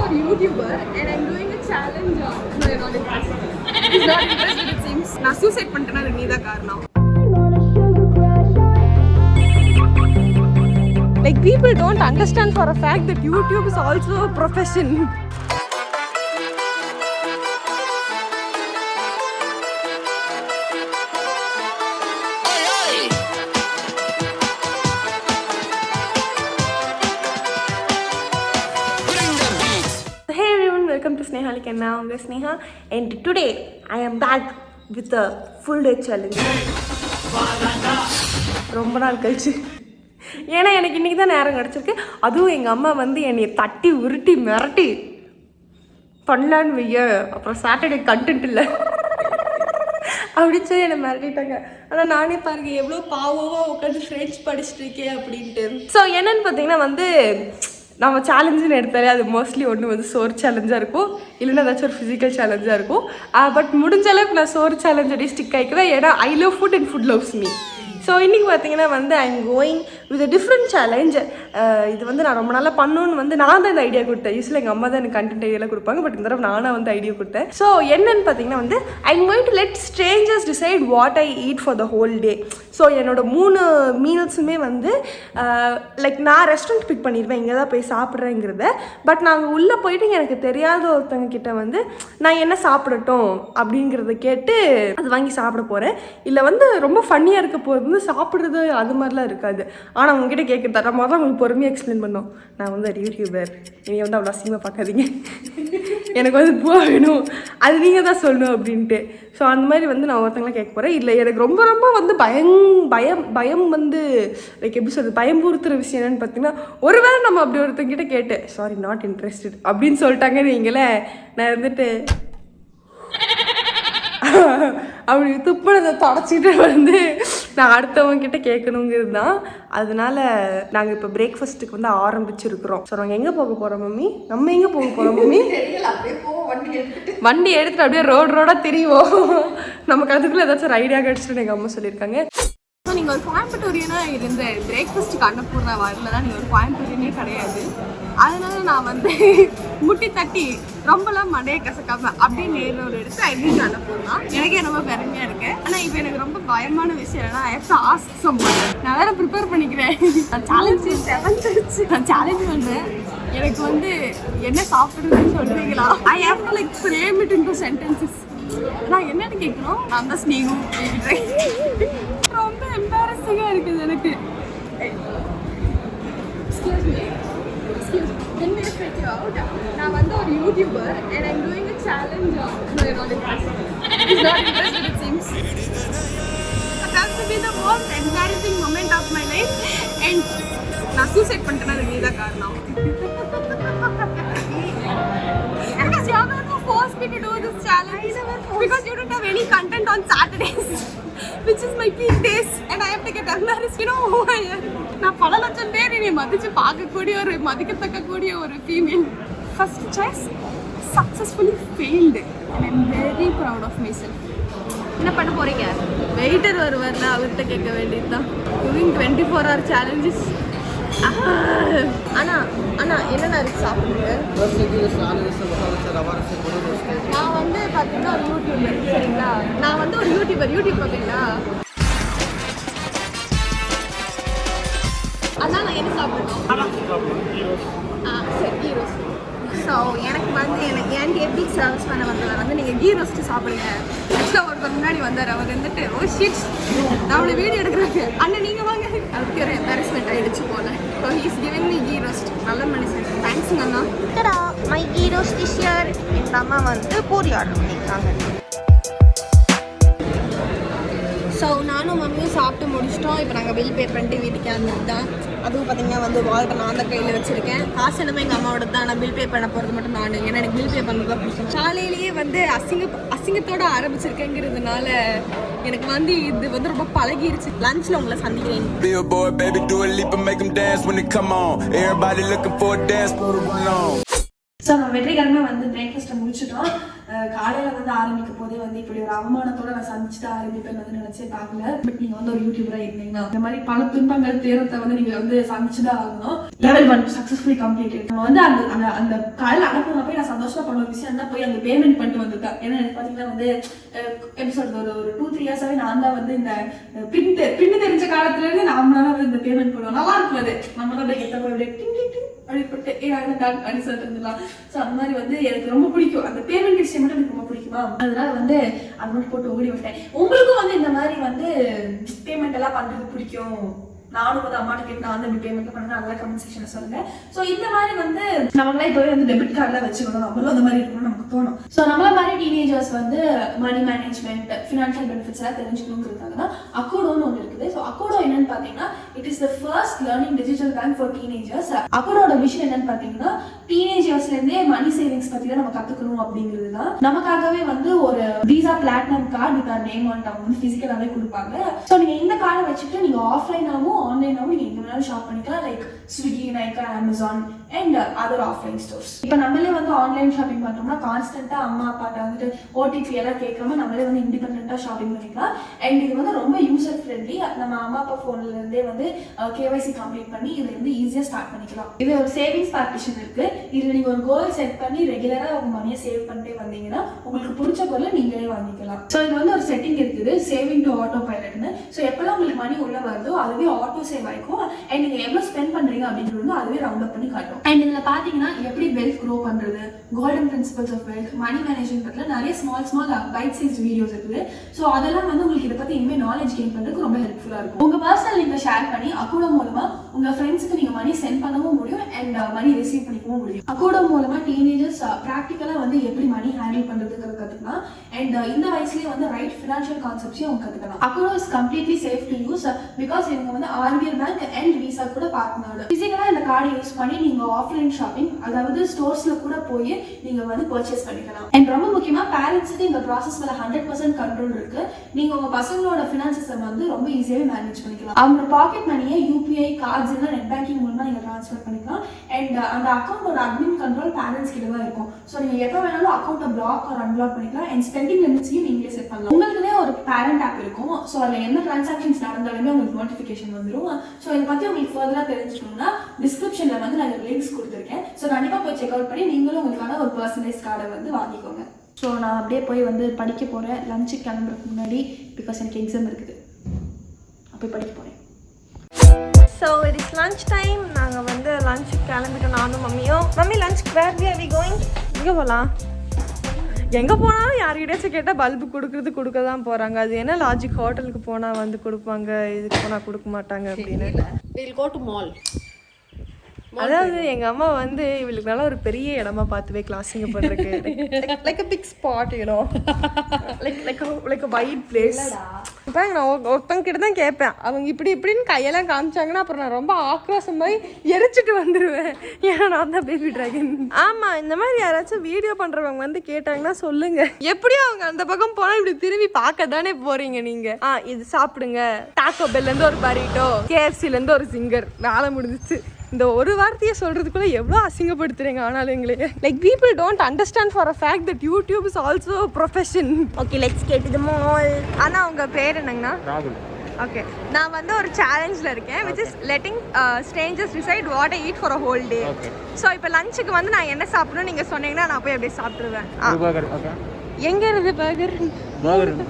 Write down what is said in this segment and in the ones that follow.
a YouTuber and I'm doing a challenge. No, you're not interested. He's not interested, it seems. நான் suicide பண்ணிட்டேன்னா அது நீதான் காரணம். Like people don't understand for a fact that YouTube is also a profession. Welcome to Snehalika and now I'm Sneha and today I am back with a full day challenge. ரொம்ப நாள் கழிச்சு ஏன்னா எனக்கு இன்றைக்கி தான் நேரம் கிடச்சிருக்கு. அதுவும் எங்கள் அம்மா வந்து என்னை தட்டி உருட்டி மிரட்டி பண்ணலான்னு வைய, அப்புறம் சாட்டர்டே கண்டென்ட் இல்லை அப்படின்னு சொல்லி என்னை மிரட்டிட்டாங்க. ஆனால் நானே பாருங்க எவ்வளோ பாவமாக உட்காந்து ஃப்ரெண்ட்ஸ் படிச்சுட்டு இருக்கேன் அப்படின்ட்டு. ஸோ என்னன்னு பார்த்தீங்கன்னா வந்து நம்ம சேலஞ்சுன்னு எடுத்தாலே அது மோஸ்ட்லி ஒன்று வந்து சோறு சேலஞ்சாக இருக்கும், இல்லைன்னா ஏதாச்சும் ஒரு ஃபிசிக்கல் சேலஞ்சாக இருக்கும். பட் முடிஞ்ச அளவுக்கு நான் சோறு சேலஞ்சோடய ஸ்டிக் ஆகிக்குவேன். ஏன்னா I love food and food loves me. So இன்றைக்கி பார்த்தீங்கன்னா வந்து I am going with a different challenge. இது வந்து நான் ரொம்ப நாளாக பண்ணணுன்னு வந்து நான் தான் இந்த ஐடியா கொடுத்தேன். யூஸ்வலி எங்கள் அம்மா தான் எனக்கு கண்டென்ட் ஐடியாவில் கொடுப்பாங்க, பட் இந்த தடவை நானாக வந்து ஐடியா கொடுத்தேன். ஸோ என்னன்னு பார்த்தீங்கன்னா வந்து I am going to let strangers decide what I eat for the whole day. So என்னோட 3 மீல்ஸுமே வந்து லைக் நான் ரெஸ்டாரண்ட் பிக் பண்ணிடுவேன் இங்கே தான் போய் சாப்பிட்றேங்கிறத. பட் நாங்கள் உள்ளே போயிட்டு எனக்கு தெரியாத ஒருத்தங்க கிட்ட வந்து நான் என்ன சாப்பிடட்டும் அப்படிங்கிறத கேட்டு அது வாங்கி சாப்பிட போகிறேன். இல்லை வந்து ரொம்ப ஃபன்னியாக இருக்க போகிறது சாப்பிட்றது அது மாதிரிலாம் இருக்காது. ஆனால் அவங்ககிட்ட கேட்குறது நம்ம தான் அவங்களுக்கு பொறுமையாக எக்ஸ்பிளைன் பண்ணோம். நான் வந்து ஒரு யூடியூபர், நீங்கள் வந்து அவ்வளோ அசிங்கமாக பார்க்காதீங்க, எனக்கு வந்து பூவா வேணும், அது நீங்கள் தான் சொல்லணும் அப்படின்ட்டு. ஸோ அந்த மாதிரி வந்து நான் ஒருத்தங்களாம் கேட்க போகிறேன். இல்லை எனக்கு ரொம்ப ரொம்ப வந்து பயம் வந்து லைக் எப்படி சொல்கிறது, பயம்பூறுத்துற விஷயம் என்னென்னு பார்த்தீங்கன்னா, ஒருவேளை நம்ம அப்படி ஒருத்தங்கிட்ட கேட்டு சாரி நாட் இன்ட்ரெஸ்டட் அப்படின்னு சொல்லிட்டாங்கன்னு நீங்களே, நான் இருந்துட்டு அப்படி துப்புனதை தொடச்சிட்டு வந்து நான் அடுத்தவங்க கிட்ட கேட்கணுங்கிறது தான். அதனால நாங்கள் இப்போ பிரேக்ஃபாஸ்ட்டுக்கு வந்து ஆரம்பிச்சிருக்கிறோம். ஸோ நாங்கள் எங்கே போக போகிறோம் மம்மி? நம்ம எங்கே போக போகிறோம் மம்மி? வண்டி எடுத்துட்டு அப்படியே ரோடாக திரிவோம். நமக்கு அதுக்குள்ளே ஏதாச்சும் ஒரு ஐடியா கிடச்சிட்டு எங்கள் அம்மா சொல்லியிருக்காங்க. ஸோ நீங்கள் ஒரு கோயம்புத்தூரியனாக இருந்த பிரேக்ஃபாஸ்ட்டுக்கு அனுப்புறதா வரல தான் நீங்கள் ஒரு கோயம்புத்தூரியனே கிடையாது. அதனால நான் வந்து முட்டி தட்டி ரொம்பலாம் மண்டையை கசக்காம அப்படியே நேரில் ஒரு எடுத்து ஐடியா அனுப்புறேன். எனக்கே ரொம்ப பெருமையாக இருக்கு. ஆனால் இப்போ எனக்கு ரொம்ப பயமான விஷயம் என்னன்னா I have to ask Sampann. நான் வேற ப்ரிப்பேர் பண்ணிக்கிறேன். நான் சேலஞ்சு 7th நான் சேலஞ்ச் பண்ணுறேன். எனக்கு வந்து என்ன சாப்பிடுறதுன்னு சொல்றீங்களா? I have to like frame it into sentences. நான் என்னன்னு கேட்கணும், நான் தான் ஸ்னேகம் ரொம்ப எம்பாரசிங்காக இருக்குது எனக்கு. நான் வந்து ஒரு YouTuber and I'm doing a challenge. No, you're not interested. He's not interested, it seems. That will be the most embarrassing moment of my life. And நான் suicide பண்ணிட்டேன்னா அது நீதான் காரணம். Because you're the one who forced me to do this challenge. Because you don't have any content on Saturdays, which is my peak days, and I have to get embarrassed. You know who I am. நான் பல லட்சம் பேர் என்னை மதித்து பார்க்கக்கூடிய ஒரு மதிக்கத்தக்கக்கூடிய ஒரு female. First choice successfully failed and I'm very proud of myself. என்ன பண்ண போகிறீங்க? வெயிட்டர் வருவார்ல, அவர்கிட்ட கேட்க வேண்டியது தான். doing 24-hour challenges. அண்ணா என்னென்ன இருக்கு சாப்பிடுங்க? நான் வந்து பார்த்தீங்கன்னா ஒரு யூடியூபர், சரிங்களா? நான் வந்து ஒரு யூடியூப் பார்த்தீங்களா? அதான் நான் என்ன சாப்பிடணும்? சரி, கீ ரோஸ்ட். ஸோ எனக்கு வந்து எனக்கு எப்படி சர்வீஸ் பண்ண வந்ததை வந்து நீங்கள் கீ ரோஸ்ட்டு சாப்பிடுங்க. ஆக்சுவலாக ஒருத்தர் முன்னாடி வந்தார். அவர் வந்துட்டு ஓ ஷிட் நான் அவளை வீடியோ எடுக்கிறாங்க, அண்ணன் நீங்கள் வாங்க. அதுக்கு ஒரு எம்பாரஸ்மெண்ட் ஆகிடுச்சு போல. So he's giving me ghee roast. நல்ல மனுஷன், தேங்க்ஸுங்க அண்ணா. My ghee roast dish here. எங்கள் அம்மா வந்து பூரி ஆர்டர் பண்ணியிருக்காங்க. ஸோ நானும் மம்மியும் சாப்பிட்டு முடிச்சிட்டோம். இப்போ நாங்கள் பில் பே பண்ணிட்டு வீட்டுக்கு வந்துட்டு தான். அதுவும் பார்த்தீங்கன்னா வந்து வால்ட்டை நான் தான் கையில் வச்சுருக்கேன். காசு என்னமே எங்கள் அம்மாவோட தான். நான் பில் பே பண்ண போகிறது மட்டும் நான். ஏன்னா எனக்கு பில் பே பண்ணுறது தான் பிடிக்கும். காலையிலேயே வந்து அசிங்கத்தோடு ஆரம்பிச்சிருக்கேங்கிறதுனால எனக்கு வந்து இது வந்து ரொம்ப பழகிருச்சு. லஞ்சில் உங்களை சந்திக்கிறேன். ஸோ நம்ம வெற்றிகரமாக வந்து பிரேக்ஃபாஸ்ட்டை முடிச்சிட்டோம். காலையில் வந்து ஆரம்பிக்க போதே வந்து இப்படி ஒரு அவமானத்தோட நான் சந்திச்சுட்டு ஆரம்பிப்பேன் வந்து நினைச்சே பார்க்கல. பட் நீங்கள் வந்து ஒரு யூடியூபராக இருந்தீங்கன்னா இந்த மாதிரி பல துன்பங்கள் தேரத்தை வந்து நீங்கள் வந்து சந்திச்சுதான் ஆகணும். Level 1 successfully completed. நம்ம வந்து அந்த அந்த காலையில் அனுப்புன போய் நான் சந்தோஷமா பண்ண ஒரு விஷயம் தான் போய் அந்த பேமெண்ட் பண்ணிட்டு வந்துட்டேன். ஏன்னா எனக்கு பார்த்தீங்கன்னா வந்து எப்படி சொல்றது ஒரு 2-3 இயர்ஸாவே நான் தான் வந்து இந்த பின்னு தெரிஞ்ச காலத்துல இருந்து நாமளால வந்து இந்த பேமெண்ட் பண்ணுவோம். நல்லா இருக்கும் அது. நம்ம தான் எத்த போய் அப்படிப்பட்டு அப்படின்னு சொல்லிட்டு இருந்துலாம். ஸோ அந்த மாதிரி வந்து எனக்கு ரொம்ப பிடிக்கும். அந்த பேமெண்ட் விஷயம் மட்டும் எனக்கு ரொம்ப பிடிக்குமா, அதனால வந்து அது மட்டும் போட்டு ஓடி விட்டேன். உங்களுக்கும் வந்து இந்த மாதிரி வந்து பேமெண்ட் எல்லாம் பண்றது பிடிக்கும்? நானும் வந்து அம்மாட்ட கேட்டு நான் வந்து பேமெண்ட் பண்ண நல்லா கமெண்ட் செக்ஷன்ல சொல்லுங்க. ஸோ இந்த மாதிரி வந்து நம்மளாம் இப்போவே வந்து டெபிட் கார்டில் வச்சுக்கணும், நம்மளும் அந்த மாதிரி இருக்கணும்னு நமக்கு தோணும். ஸோ நம்மள மாதிரி டீனேஜர்ஸ் வந்து மணி மேனேஜ்மெண்ட், ஃபினான்ஷியல் பெனிஃபிட்ஸ் எல்லாம் தெரிஞ்சுக்கணுங்கிறதுக்காக தான் அக்கோடோன்னு ஒன்று இருக்குது. ஸோ அக்கோடோ என்னன்னு பார்த்தீங்கன்னா it is the first learning digital bank for teenagers. அக்கோடோட விஷயம் என்னன்னு பார்த்தீங்கன்னா டீனேஜர்ஸ்லேருந்தே மணி சேவிங்ஸ் பற்றி தான் நம்ம கற்றுக்கணும் அப்படிங்கிறது தான். நமக்காகவே வந்து ஒரு visa platinum card with our name on அவங்க வந்து ஃபிசிக்கலாகவே கொடுப்பாங்க. ஸோ நீங்கள் இந்த கார்டை வச்சுட்டு நீங்கள் ஆஃப்லைனாகவும் ஆன்லைனாகவும் நீங்கள் எங்கே வேணாலும் ஷாப் பண்ணிக்கலாம். Like Swiggy, Nykaa, Amazon and other offline stores. இப்போ நம்மளே வந்து ஆன்லைன் ஷாப்பிங் பண்ணோம்னா கான்ஸ்டன்ட்டாக அம்மா அப்பாட்ட வந்துட்டு ஓடிபி எல்லாம் கேட்காம நம்மளே வந்து இண்டிபெண்டாக ஷாப்பிங் பண்ணிக்கலாம். அண்ட் இது வந்து ரொம்ப யூசர் ஃப்ரெண்ட்லி. நம்ம அம்மா அப்பா ஃபோன்லேருந்தே வந்து கேஒய்சி கம்ப்ளீட் பண்ணி இதை வந்து ஈஸியாக ஸ்டார்ட் பண்ணிக்கலாம். இது ஒரு சேவிங்ஸ் பார்ட்டிஷன் இருக்குது. இதில் நீங்கள் ஒரு கோல் செட் பண்ணி ரெகுலராக உங்கள் மணியை சேவ் பண்ணிட்டே வந்தீங்கன்னா உங்களுக்கு பிடிச்ச பொருளை நீங்களே வாங்கிக்கலாம். ஸோ இது வந்து ஒரு செட்டிங் இருக்குது, சேவிங் டு ஆட்டோ பைலட்னு. ஸோ எப்போல்லாம் உங்களுக்கு மணி உள்ள வருதோ அதுவே ஆட்டோ சேவ் ஆகிக்கும். அண்ட் நீங்கள் எவ்வளோ ஸ்பெண்ட் பண்ணுறீங்க அப்படின்றது வந்து அதுவே ரவுண்ட் அப் பண்ணி காட்டும். அண்ட் இதில் பார்த்தீங்கன்னா எப்படி வெல்த் க்ரோ பண்ணுறது, golden principles of wealth, money management பற்றில நிறைய ஸ்மால் பைட் சைஸ் வீடியோஸ் இருக்குது. ஸோ அதெல்லாம் வந்து உங்களுக்கு இதை பற்றி இனிமேல் நாலேஜ் கெயின் பண்ணுறதுக்கு ரொம்ப ஹெல்ப்ஃபுல்லாக இருக்கும். உங்கள் பர்சனல் லிங்கை ஷேர் பண்ணி அக்கோடோ மூலமாக உங்கள் ஃப்ரெண்ட்ஸுக்கு நீங்கள் மணி சென்ட் பண்ணவும் முடியும் அண்ட் மணி ரிசீவ் பண்ணிக்கவும் முடியும். அக்கோடோ மூலமாக டீனேஜர்ஸ் ப்ராக்டிக்கலாக வந்து எப்படி மணி ஹேண்டில் பண்ணுறதுங்கிறது கற்றுக்கலாம். அண்ட் இந்த வயசுலேயே வந்து ரைட் ஃபினான்ஷியல் கான்செப்ட்ஸையும் அவங்க கற்றுக்கலாம். Akudo is completely safe to use because இவங்க வந்து ஆர்பிஎல் பேங்க் அண்ட் விசா கூட பார்ட்னர்டு. ஃபிசிக்கலாக இந்த கார்டு யூஸ் பண்ணி நீங்கள் ஆஃப்லைன் ஷாப்பிங், அதாவது ஸ்டோர்ஸில் கூட போய் நீங்கள் வந்து பர்ச்சேஸ் பண்ணிக்கலாம். அண்ட் ரொம்ப முக்கியமாக பேரண்ட்ஸுக்கு இந்த ப்ராசஸ் மேலே 100% கண்ட்ரோல் இருக்கு. நீங்கள் உங்கள் பசங்களோட ஃபினான்சஸை வந்து ரொம்ப ஈஸியாகவே மேனேஜ் பண்ணிக்கலாம். அவங்க பாக்கெட் மணியை யூபிஐ கார்ட்ஸ் இல்லை நெட் பேங்கிங் மூலமாக நீங்கள் ட்ரான்ஸ்ஃபர் பண்ணிக்கலாம். அண்ட் அந்த அக்கௌண்ட்டோட அட்மின் கண்ட்ரோல் பேரண்ட்ஸ் கிட்ட தான் இருக்கும். ஸோ நீங்கள் எப்போ வேணாலும் அக்கௌண்ட்டை பிளாக் ஆர் அன்பிளாக் பண்ணிக்கலாம். அண்ட் ஸ்பெண்டிங் லிமிட்ஸையும் நீங்களே செட் பண்ணலாம். உங்களுக்குனே ஒரு பேரண்ட் ஆப் இருக்கும். ஸோ அதில் என்ன டிரான்சாக்ஷன்ஸ் நடந்தாலுமே உங்களுக்கு நோட்டிஃபிகேஷன் வந்துடும். ஸோ இதை பற்றி உங்களுக்கு ஃபர்தராக தெரிஞ்சுக்கணும்னா டிஸ்கிரிப்ஷனில் வந்து நான் லிங்க்ஸ் கொடுத்துருக்கேன். ஸோ கண்டிப்பாக போய் செக் அவுட் பண்ணி நீங்களும் உங்களுக்கான ஒரு பர்சனலைஸ் கார்டை வந்து வாங்கிக்கோங்க. ஸோ நான் அப்படியே போய் வந்து படிக்க போகிறேன் லஞ்சுக்கு கிளம்புறதுக்கு முன்னாடி. பிகாஸ் எனக்கு எக்ஸாம் இருக்குது, அப்போ படிக்க போகிறேன். So it is lunch time. நாங்கள் வந்து லஞ்சுக்கு கிளம்பிட்டோம் நானும் மம்மியும். மம்மி லஞ்சுக்கு வேர் வி கோயிங்? எங்கே போகலாம்? எங்கே போனாலும் யார்கிட்டயாச்சும் கேட்டால் பல்பு கொடுக்க தான் போகிறாங்க. அது என்ன லாஜிக்? ஹோட்டலுக்கு போனால் வந்து கொடுப்பாங்க, இதுக்கு போனால் கொடுக்க மாட்டாங்க அப்படின்னு. We'll go to mall. அதாவது எங்கள் அம்மா வந்து இவளுக்கு நல்லா ஒரு பெரிய இடமா பார்த்துவே கிளாஸிங்க பண்ணுறதுக்கு. Like a big spot, you know, like a wide place. இப்போ நான் ஒருத்தவங்க கிட்ட தான் கேட்பேன். அவங்க இப்படின்னு கையெல்லாம் காமிச்சாங்கன்னா அப்புறம் நான் ரொம்ப ஆக்ரோஷம் மாதிரி எரிச்சிட்டு வந்துடுவேன். ஏன்னா நான் தான் பேபி டிராகன். ஆமாம், இந்த மாதிரி யாராச்சும் வீடியோ பண்ணுறவங்க வந்து கேட்டாங்கன்னா சொல்லுங்க. எப்படியும் அவங்க அந்த பக்கம் போனால் இப்படி திரும்பி பார்க்க தானே போறீங்க நீங்கள். இது சாப்பிடுங்க, டாக்கோ பெல்லேருந்து ஒரு பரீட்டோ, கேஎஃப்சிலேருந்து ஒரு சிங்கர், வேலை முடிஞ்சிச்சு. இந்த ஒரு வார்த்தையை சொல்றதுக்குள்ள எவ்வளோ அசிங்கப்படுத்துறீங்க. ஆனாலும் எங்களே like people don't understand for a fact that YouTube is also profession. Okay, let's get to mall. ஆனால் உங்கள் பேர் என்னங்கண்ணா? ராகுல். ஓகே, நான் வந்து ஒரு சேலஞ்சில் இருக்கேன் which is letting strangers decide what I eat for a whole day. So இப்போ லஞ்சுக்கு வந்து நான் என்ன சாப்பிடணும் நீங்கள் சொன்னீங்கன்னா நான் போய் அப்படியே சாப்பிட்ருவேன். எங்க இருக்கு பர்கர்?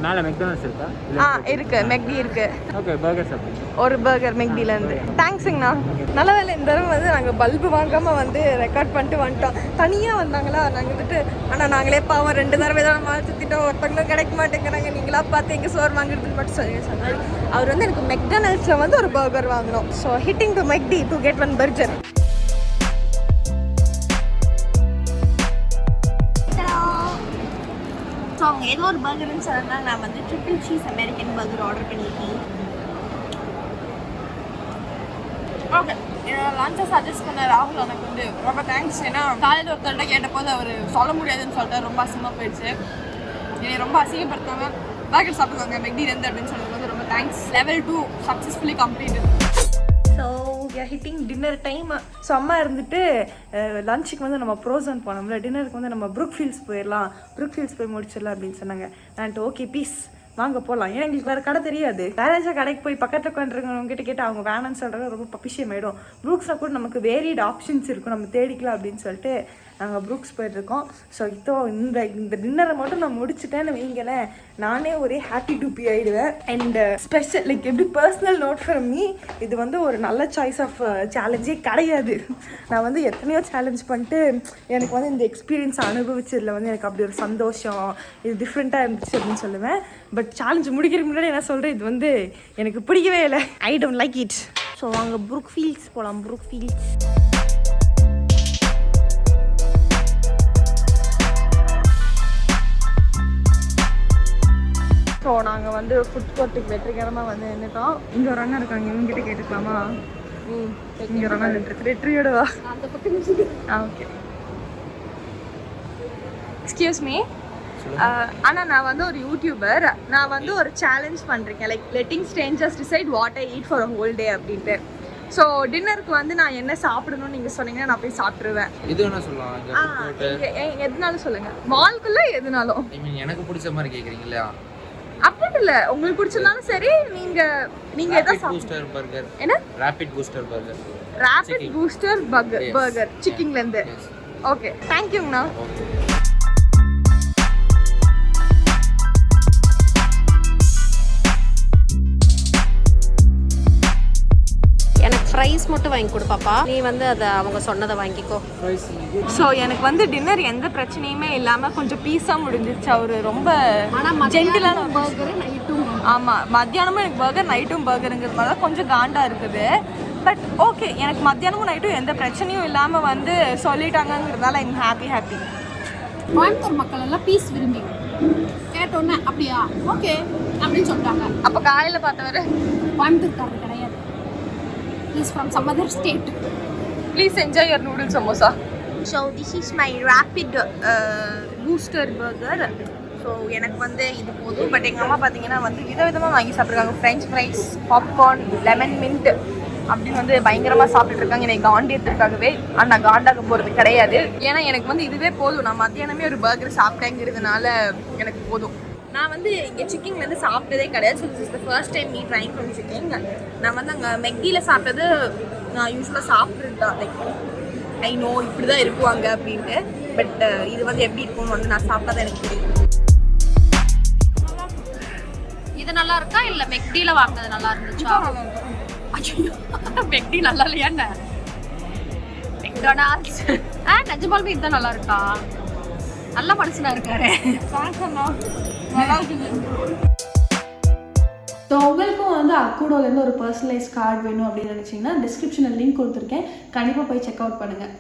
நாளை மெக்டானல்ட்ஸ் இருக்கா? இருக்கு, மெக்டி இருக்கு. ஓகே, பர்கர் சாப்பிடுங்க. ஒரு பர்கர் மெக்டில இருந்து. தேங்க்ஸுங்கண்ணா. நல்ல வேலை இந்த தடவை வந்து நாங்கள் பல்பு வாங்காமல் வந்து ரெக்கார்ட் பண்ணிட்டு வந்துட்டோம். தனியாக வந்தாங்களா, நாங்கள் வந்துட்டு ஆனால் நாங்களே பாவம் 2 தடவை தான் மால் சுற்றிட்டோம். ஒருத்தங்களும் கிடைக்க மாட்டேங்கிறாங்க. நீங்களா பார்த்து எங்கள் சோறு வாங்குறதுன்னு மட்டும் சொன்னாங்க. அவர் வந்து எனக்கு மெக்டானல்ட்ஸில் வந்து ஒரு பர்கர் வாங்கினோம். So hitting to McD to get 1 burger. So அவங்க ஏதோ ஒரு பர்கர்னு சொன்னால் நான் வந்து triple cheese American burger order பண்ணியிருக்கேன். ஓகே, என்னோட லஞ்சை சஜஸ்ட் பண்ண ராகுல் எனக்கு வந்து ரொம்ப தேங்க்ஸ். ஏன்னா காலையில் ஒருத்தர்கிட்ட கேட்டபோது அவர் சொல்ல முடியாதுன்னு சொல்லிட்டு ரொம்ப அசிங்கமாக போயிடுச்சு. என்னை ரொம்ப அசிங்கப்படுத்தாமல் பர்கர் சாப்பிடுவாங்க மெக்டிலேருந்து அப்படின்னு சொல்லும்போது ரொம்ப thanks. Level 2 successfully completed. So hitting dinner time. So அம்மா இருந்துட்டு லஞ்சுக்கு வந்து நம்ம ப்ரோசன் போனோம்ல, டின்னருக்கு வந்து நம்ம ப்ரூக்ஃபீல்ட்ஸ் போயிடலாம், ப்ரூக்ஃபீல்ட்ஸ் போய் முடிச்சிடலாம் அப்படின்னு சொன்னாங்க. நான் ஓகே பீஸ் வாங்க போகலாம். ஏன்னா எங்களுக்கு வேறு கடை தெரியாது. வேற ஏதாச்சும் கடைக்கு போய் பக்கத்தில் உட்காந்துருக்கவங்க கிட்ட கேட்டு அவங்க வேணான்னு சொல்கிறது ரொம்ப பப்பிஷியம் ஆகிடும். ப்ரூக்ஸில் கூட நமக்கு வேரியட் ஆப்ஷன்ஸ் இருக்கும், நம்ம தேடிக்கலாம் அப்படின்னு சொல்லிட்டு நாங்கள் ப்ரூக்ஸ் போயிட்டுருக்கோம். ஸோ இப்போ இந்த டின்னரை மட்டும் நான் முடிச்சுட்டேன்னு வைங்களேன், நானே ஒரே ஹாப்பி டூப்பி ஆகிடுவேன். அண்ட் ஸ்பெஷல் லைக் எப்படி பர்சனல் நோட் ஃபார் மீ, இது வந்து ஒரு நல்ல சாய்ஸ் ஆஃப் சேலஞ்சே கிடையாது. நான் வந்து எத்தனையோ சேலஞ்ச் பண்ணிட்டு எனக்கு வந்து இந்த எக்ஸ்பீரியன்ஸ் அனுபவிச்சதில் வந்து எனக்கு அப்படி ஒரு சந்தோஷம், இது டிஃப்ரெண்ட்டாக இருந்துச்சு அப்படின்னு சொல்லுவேன். பட் சேலஞ்ச் முடிக்கிறதுக்கு முன்னாடி என்ன சொல்கிறேன், இது வந்து எனக்கு பிடிக்கவே இல்லை. I don't like it. So அங்கே ப்ரூக்ஃபீல்ட்ஸ் போகலாம். ப்ரூக்ஃபீல்ட்ஸ் ஸோ நாங்கள் வந்து ஃபுட் கோர்ட்டுக்கு வெற்றிகரமாக வந்து நின்றுட்டோம். இங்கே ஒரு அண்ணன் இருக்காங்க, இவங்ககிட்ட கேட்டுக்கலாமா? இங்கே ஒரு அண்ணன் நின்றுருக்கு. வெற்றியோடவா? அந்த பக்கம். Okay, excuse me. ஆனால் நான் வந்து ஒரு யூடியூபர். நான் வந்து ஒரு சேலஞ்ச் பண்ணுறேன், like letting strangers decide what I eat for a whole day அப்படின்ட்டு. ஸோ டின்னருக்கு வந்து நான் என்ன சாப்பிடணும்னு நீங்கள் சொன்னீங்கன்னா நான் போய் சாப்பிட்ருவேன். எது வேணா சொல்லலாம், எதுனாலும் சொல்லுங்கள், மால்குள்ளே எதுனாலும். எனக்கு பிடிச்ச மாதிரி கேட்குறீங்களா? அப்படி இல்லை, உங்களுக்கு பிடிச்சிருந்தாலும் சரி. நீங்கள் எதை பூஸ்டர் பர்கர். என்ன? Rapid booster burger. Rapid booster burger சிக்கிங்லேருந்து. ஓகே, தேங்க்யூங்கண்ணா. ஃப்ரைஸ் மட்டும் வாங்கி கொடு பாப்பா, நீ வந்து அதை அவங்க சொன்னதை வாங்கிக்கோ. ஸோ எனக்கு வந்து டின்னர் எந்த பிரச்சனையுமே இல்லாமல் கொஞ்சம் பீஸாக முடிஞ்சிருச்சு. அவர் ரொம்ப ஜென்டிலான பர்கரு நைட்டும். ஆமாம், மத்தியானமும் எனக்கு பர்கர், நைட்டும் பர்கருங்கிறது தான் கொஞ்சம் காண்டாக இருக்குது. பட் ஓகே, எனக்கு மத்தியானமும் நைட்டும் எந்த பிரச்சனையும் இல்லாமல் வந்து சொல்லிட்டாங்கிறதால ஐம் ஹாப்பி. கோயம்புத்தூர் மக்கள் எல்லாம் பீஸ் விரும்பி கேட்டோன்னே அப்படியா ஓகே அப்படின்னு சொல்லிட்டாங்க. அப்போ காலையில் பார்த்தவர் கோயம்புத்தூர்காரர் கிடையாது, is from some other state. Please enjoy your noodles samosa. So this is my rapid booster burger. So எனக்கு வந்து இது போதும். பட் எங்கள் அம்மா பார்த்தீங்கன்னா வந்து விதவிதமாக வாங்கி சாப்பிட்ருக்காங்க. French fries, popcorn, lemon mint அப்படின்னு வந்து பயங்கரமாக சாப்பிட்டுருக்காங்க. எனக்கு காண்டியத்துக்காகவே. ஆனால் நான் காண்டாக போகிறது கிடையாது, ஏன்னா எனக்கு வந்து இதுவே போதும். நான் மத்தியானமே ஒரு பர்கர் சாப்பிட்டேங்கிறதுனால எனக்கு போதும். நான் வந்து இங்கே சிக்கிங்லேருந்து சாப்பிட்டதே கிடையாது. So this is the first time me trying from சிக்கிங். நான் வந்து அங்கே மெக்டியில் சாப்பிட்டது நான் யூஸ்வலாக சாப்பிட்றது தான். லைக் ஐ நோ இப்படி தான் இருக்குவாங்க அப்படின்ட்டு. பட் இது வந்து எப்படி இருக்கும்னு வந்து நான் சாப்பிட்டா எனக்கு தெரியும். இது நல்லா இருக்கா இல்லை மெக்டியில் வாங்கினது நல்லா இருந்துச்சா? மெக்டி நல்லா இல்லையாண்ணே? மெக்டொனால்ட்ஸ் நிஜமாலுமே இதுதான் நல்லா இருக்கா? நல்ல மனுஷனா இருக்காரு. ஸோ உங்களுக்கும் வந்து அக்கூடோலேருந்து ஒரு பர்சனலைஸ் கார்டு வேணும் அப்படின்னு நினச்சிங்கன்னா டிஸ்கிரிப்ஷனில் லிங்க் கொடுத்துருக்கேன், கண்டிப்பாக போய் செக் அவுட் பண்ணுங்கள்.